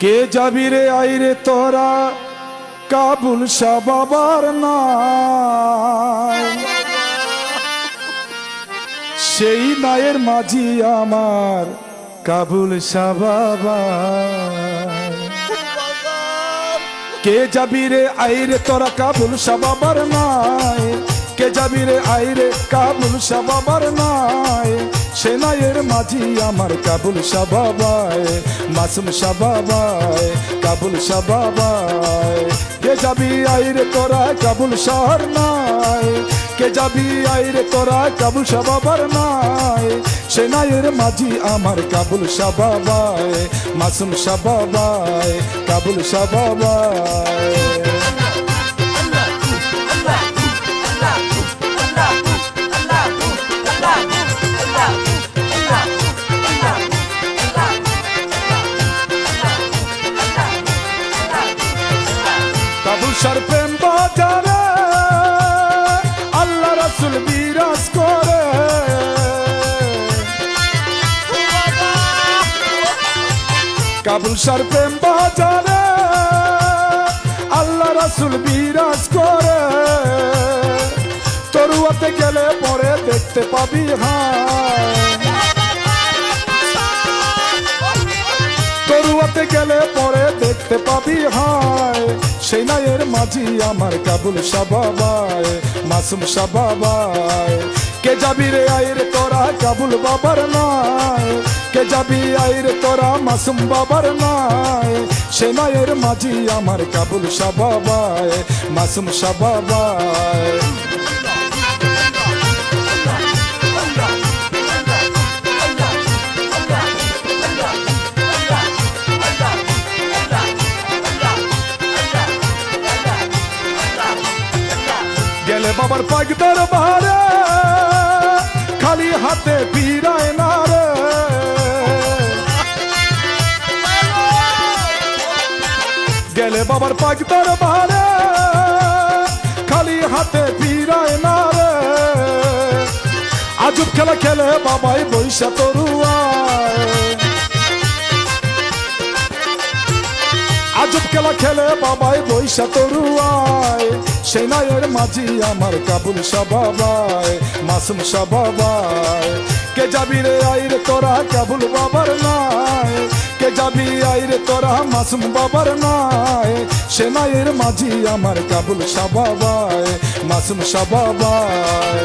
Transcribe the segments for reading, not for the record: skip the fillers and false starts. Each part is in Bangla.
কে যাবি রে আইরে তোরা কাবুল শাহ বাবার নাই, সেই নায়ের মাঝি আমার কাবুল শাহ বাবা। কে যাবি রে আইরে তোরা কাবুল শাহ বাবার নাই, কে যাবি রে আইরে কাবুল শাহ বাবার নাই, সে নায়ের মাঝি আমার কাবুল শাহ বাবায়, মাসুম শাহ বাবায়, কাবুল শাহ বাবায়। কে যাবি আইরে তোরা কাবুল শাহর নাই, কে যাবি আইরে তোরা কাবুল শাহ বাবার নাই, সে নায়ের মাঝি আমার কাবুল শাহ বাবায়, মাসুম শাহ বাবায়, কাবুল শাহ বাবায়। কাবুল শাহর প্রেম বাজারে আল্লাহ রাসূল বিরাজ করে, কাবুল শাহর প্রেম বাজারে আল্লাহ রাসূল বিরাজ করে। তরুয়াতে গেলে পরে দেখতে পাবি হায়, তরুয়াতে গেলে পরে দেখতে পাবি হায়, সেই নায়ের মাঝি আমার কাবুল শাহ বাবায়, মাসুম শাহ বাবায়। কে যাবি রে আইরে তোরা কাবুল বাবার নাই, কে যাবি আইরে তোরা মাসুম বাবার নাই, সে নায়ের মাঝি আমার কাবুল শাহ বাবায়, মাসুম শাহ বাবায়। গেলে বাবার পাক দরবারে খালি হাতে ফিরায় না রে, গেলে বাবার পাক দরবারে খালি হাতে ফিরায় না রে। আজব খেলা খেলে বাবাই বৈশা তরুয়ায়, আজব খেলা খেলে বাবাই বৈশা তরুয়ায়, সেই নায়ের মাঝি আমার কাবুল শাহ বাবায়, মাসুম শাহ বাবায়। কে যাবি রে আইরে তোরা কাবুল বাবার নাই, কে যাবি আইরে তোরা মাসুম বাবার নাই, সে নায়ের মাঝি আমার কাবুল শাহ বাবায়, মাসুম শাহ বাবায়।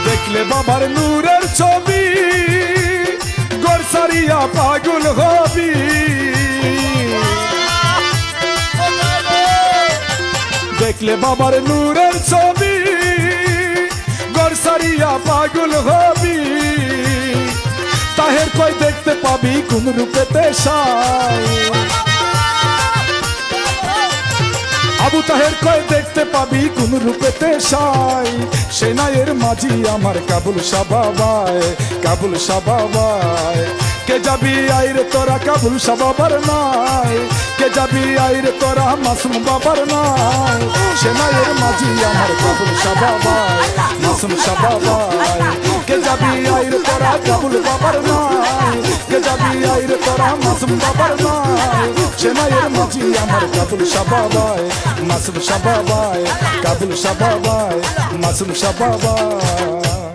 দেখলে বাবার নূরের ছবি ঘর সারিয়া পাগল হবি, দেখলে বাবার নূরের ছবি ঘর সারিয়া পাগল হবি। তাহের কই দেখতে পাবি কোন রূপেতে সাই, আবু তাহের কয় দেখতে পাবি কোন রূপেতে সাই, সে নায়ের মাঝি আমার কাবুল শাহ বাবায়, কাবুল শাহ বাবায়। কে যাবি আইরে তোরা কাবুল শাহ বাবার নাই, কে যাবি আইরে তোরা মাসুম বাবার নাই, সে নায়ের মাঝি আমার কাবুল শাহ বাবায়, মাসুম শাহ বাবায়। কে যাবি আইরে তোরা কাবুল বাবার নাই, কে যাবি আইরে তোরা মাসুম বাবার নাই, সে নায়ের মাঝি আমার কাবুল শাহ বাবায়, মাসুম শাহ বাবায়, কাবুল শাহ বাবায়, মাসুম শাহ বাবায়।